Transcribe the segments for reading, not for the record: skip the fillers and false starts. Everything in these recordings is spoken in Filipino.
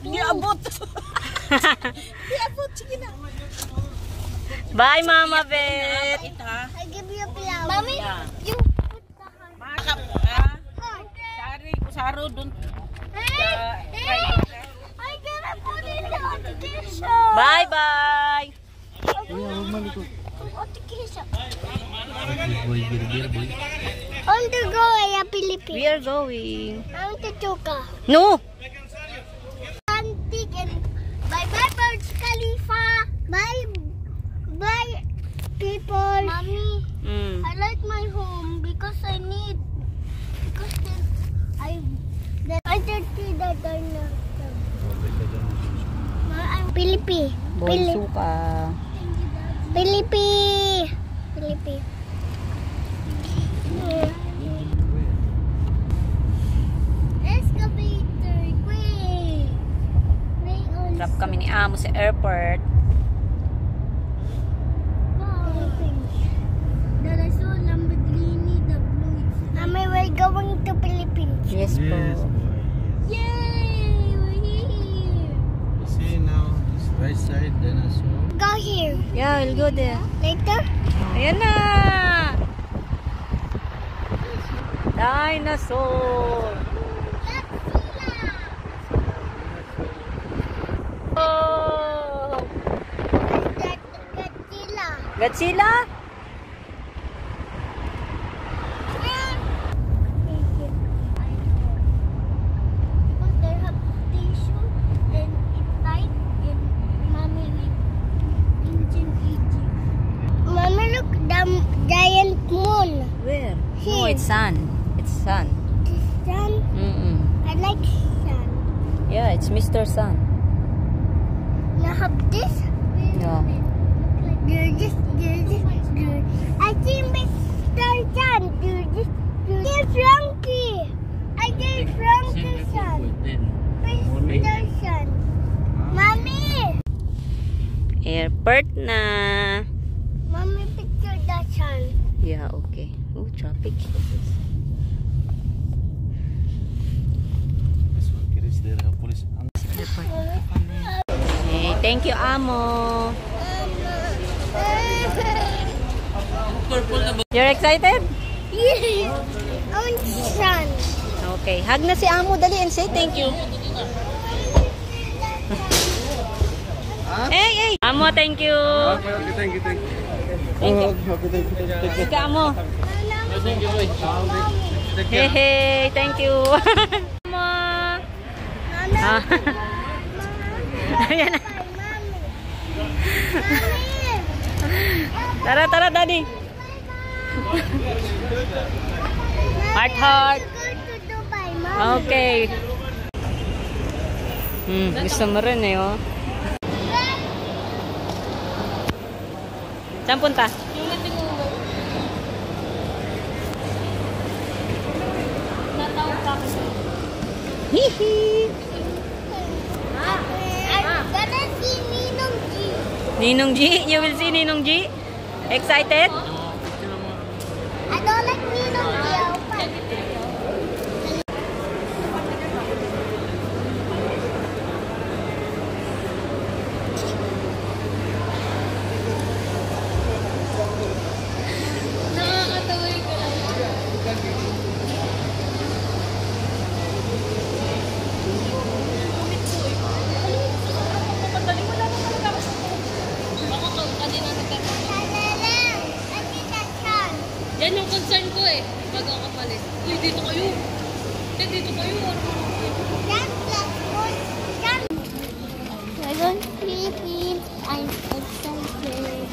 Hindi abot. Hindi abot. Sige na. Bye, Mama Bet. I give you a flower. Mommy, you put the hand. Makap. Sari, kusaro dun. I gotta put in the application. Bye-bye. Application. Boy, boy. On the go, Philippines. We are going. I want to Chuka. No. Antique and bye-bye, Burj Khalifa. Bye, people. Mommy, I like my home because I need. Because then I did see that dinosaur. I'm Philippines. Boy, suka. Philippines. Excavator, quick. Drop kami ni Amo sa airport. That I saw Lamborghini, the blue. Mommy, we're going to Philippines. Yes po. Yay! We're here. See now, this right side, then I saw. Go here. Yeah, we'll go there. Later? Ayan na! Dinosaur! Oh! Godzilla. Godzilla? Because they have tissue and it's tight and mommy with ancient Egypt. Mommy, look, the giant moon. Where? No, Here. it's sun. It's sun. The sun. I like sun. Yeah, it's Mr. Sun. Now have this. Yeah. I see Mr. Sun. Here's Frankie. I get Frankie Sun. Mr. Sun. Mommy. Airport na. Mommy, picture the sun. Yeah, okay. Oh, traffic. This one, Chris, there are police. Hey, thank you, Amo. You're excited? Yes. I want sun. Okay. Hug na si Amo. Dali and say thank you. Hey, hey. Amo, thank you. Okay, thank you. Thank you. Ika, Amo. Thank you, boy. Hey, hey. Thank you. Amo. Ah. Ayan na. Tara, tara, daddy. Heart, heart. Okay. Gusto mo rin eh, oh. Saan punta? Hihi. I'm gonna see Ninong G. Ninong G? You will see Ninong G? Excited? I don't like Ninong G. Yan yung concern ko eh. Bago ako palit. Uy, dito kayo. Dito kayo. We're going to Philippines. I'm excited.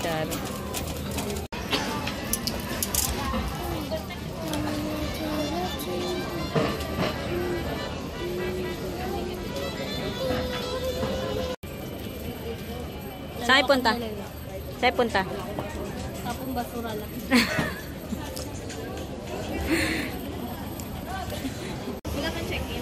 Charo. Saan punta? Saan punta? Tapong basura lang. Wala kang check-in.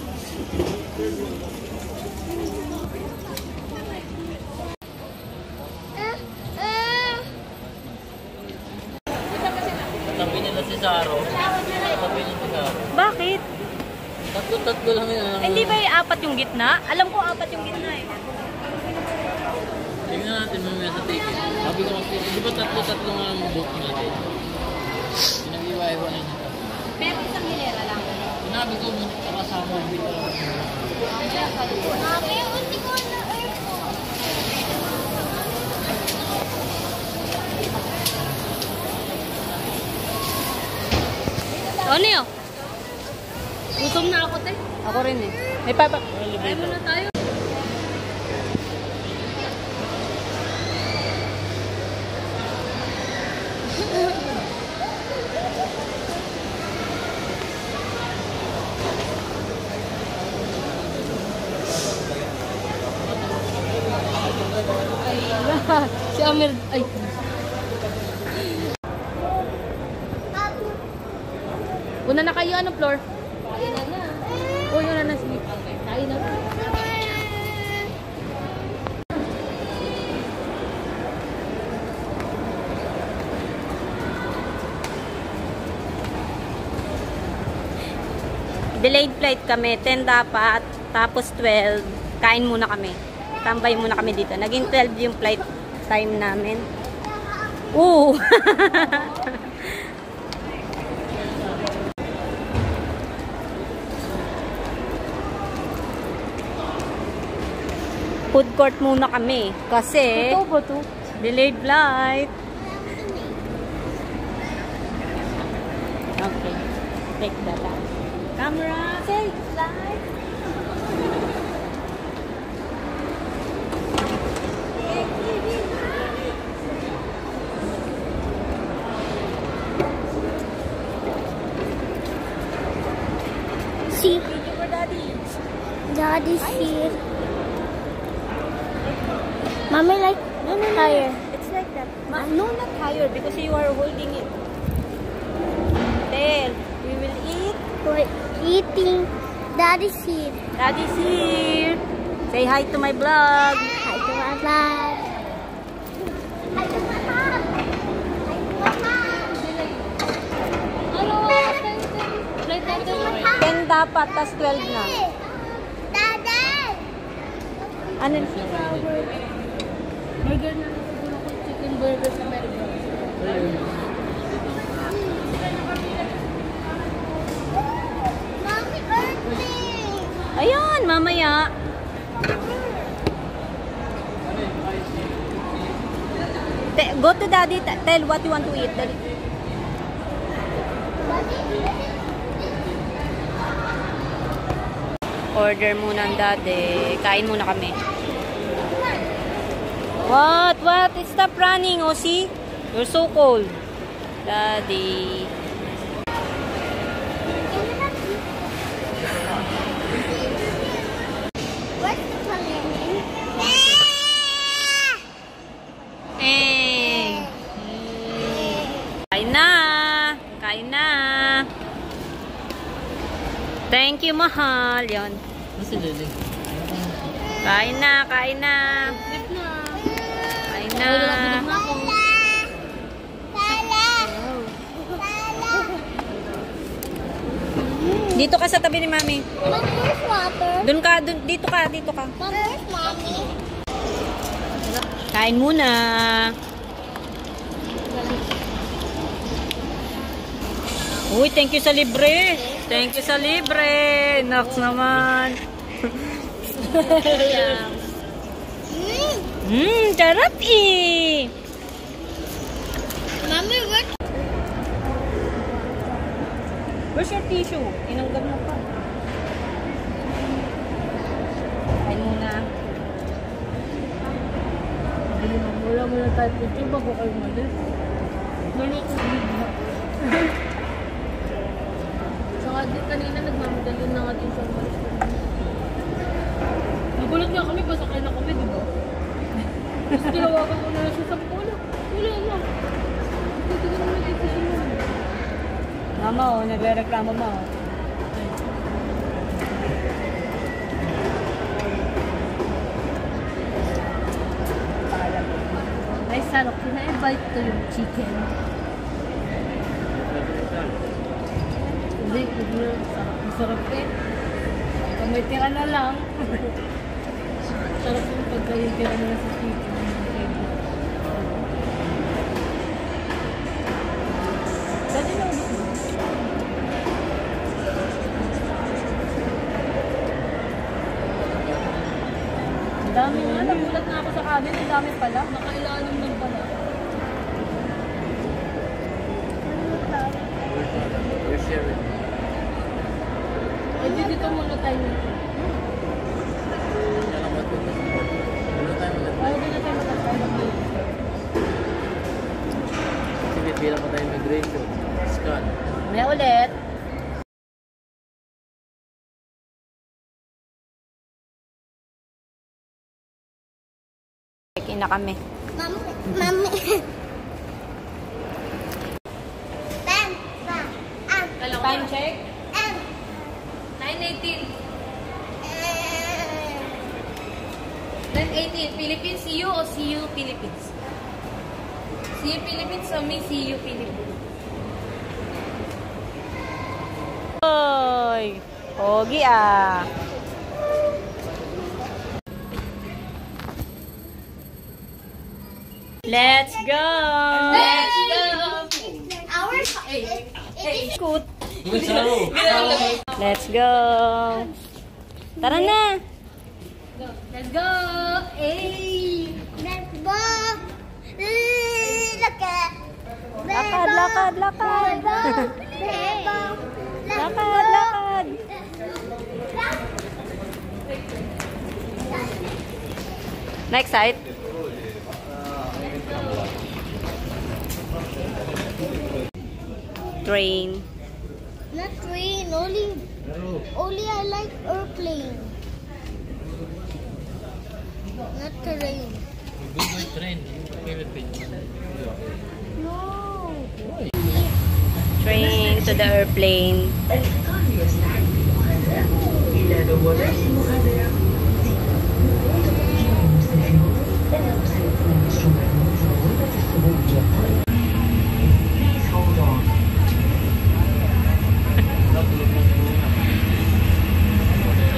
Tabi nila si Saro. Tabi nila si Saro. Bakit? Tatlo lang yun. Hindi ba yung apat yung gitna? Alam ko apat yung gitna eh. Tingnan natin mamaya sa ticket. Sabi ko kasi, di ba tatlo nga ang book natin? Pinag-iwa-iwa na nito. Pero isang hilera lang. Sinabi ko, kasama yung dito. Mami, hindi ko na airport. Ano yun? Gutom na ako, te. Ako rin eh. May papa. Kaya mo na tayo. Si Amir, ay. Una na kayo, ano floor? Kain na. Uy, una na, sige. Kain na. Delayed flight kami. 10 dapat. Tapos 12. Kain muna kami. Tambay muna kami dito. Naging 12 yung flight time namin. Ooh! Food court muna kami. Kasi Ito ba to? delayed flight. Okay. Take that out. Camera. Take flight. See, Video for daddy. Daddy's here. Mommy like higher. It's like that. No, not higher because you are holding it. There. We will eat. We're eating. Daddy's here. Daddy's here. Say hi to my vlog. Hi to my vlog. Hi to my mom. Hi to my mom. Ano? Flight natin. 10 dapat, tas 12 na. Daddy. Ano? Burger na nagugulo ko. Chicken burger sa America. Mommy earthing. Ayan, mamaya. Go to daddy. Tell what you want to eat. Dali. Order muna ang daddy. Kain muna kami. What? What? Stop running, Osi. You're so cold. Daddy. What's the planning? Kain na. Kain na. Thank you, mahal. Yon. Kasi Lily. Kain na, kain na. Trip na. Kain na. Bilog na ako. Dito ka sa tabi ni Mami. Mom, where's water? Doon ka, dito ka, dito ka. Mom, where's mommy? Kain muna. Uy, thank you sa libre. Thank you sa libre. Nox naman. Sarap eh. Mommy, Where's your tissue? Inanggan mo pa. Kain muna. Wala mo na tayo picture bago kayo malis. Naluto na. Saka din kanina nagmamadali na nga din siya malis. Nagulat nga kami, pasakay na kami, di ba? Tapos tinawagan ko na siya, sabi ko, wala na. Hindi ko naman dito siya naman. Mama, oh, nagre-reklamo mo. Ay, sarap. Pina-invite ko yung chicken. Hindi, sarap. Masarap eh. Pag may tira na lang. Sarap yung pagka yung tira na lang sa tito. Dati na ubos mo. Ang dami nga. Nagulat na ako sa kanin. Ang dami pala. Nakailalim lang pala. You're sharing. Eh, dito muna tayo. Ano tayo ulit? Oo, dito tayo magkakaroon. Sige, bilang pa tayo migration. Scan. May ulit. Check-in na kami. Mami. Time check. 9:18. 9:18. Philippines, CU o CU Philippines? CU Philippines o may CU Philippines? Oy! Pogi ah! Let's go! Let's go! Scoot! Saro! Let's go! Tara na! Let's go! Hey! Let's go. Look at. Lakad, lakad, lakad! Lakad, lakad! Next side. Train. Not train, only I like airplane. Not train. Google Train. Philippines. No. Train to the airplane.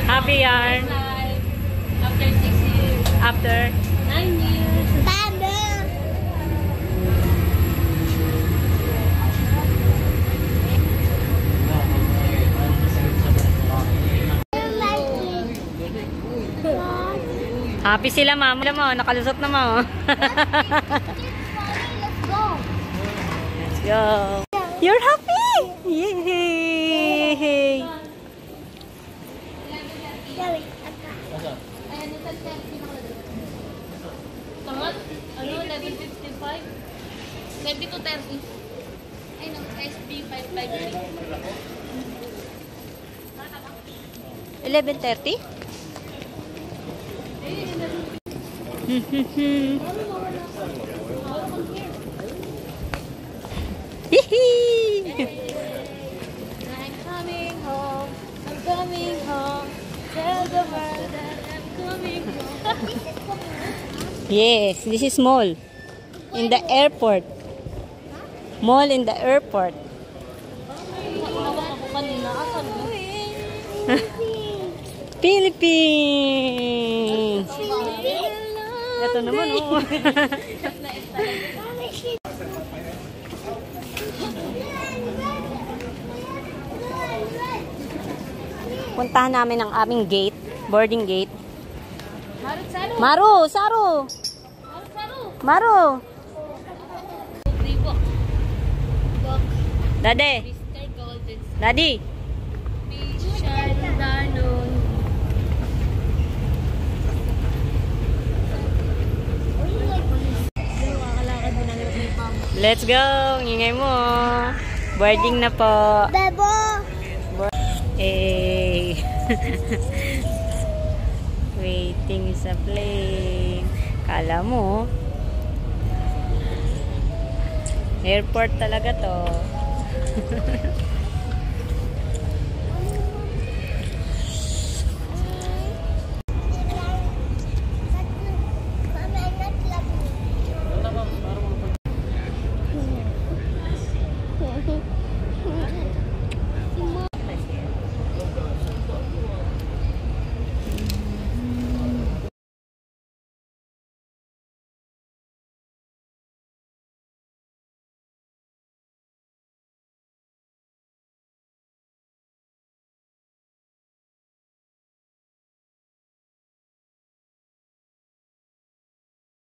Happy yarn. After 6 years. After 9 years. Baba. happy sila, mama. Alam mo, nakalusot na mo. Let's go. Let's go. You're happy! Yay! Tangat? Ano? 11:55? 22:30. Ay, no. SB 553. 11:30? I'm coming home. I'm coming home. Tell the world that I'm coming home. Yes, this is mall. In the airport. Mall in the airport. Hawak ako kanina. Asan mo? Philippines! Ito naman, oh. Puntahan namin ang aming gate, boarding gate. Marut Saro. Maru! Saru! Marut Saro. Maru! Reebok. Book. Dade! Mr. Golden. Daddy! Michelle Danon. Let's go! Ingay mo! Boarding na po. Bebo. Hey! Waiting sa plane. Kala mo, airport talaga to.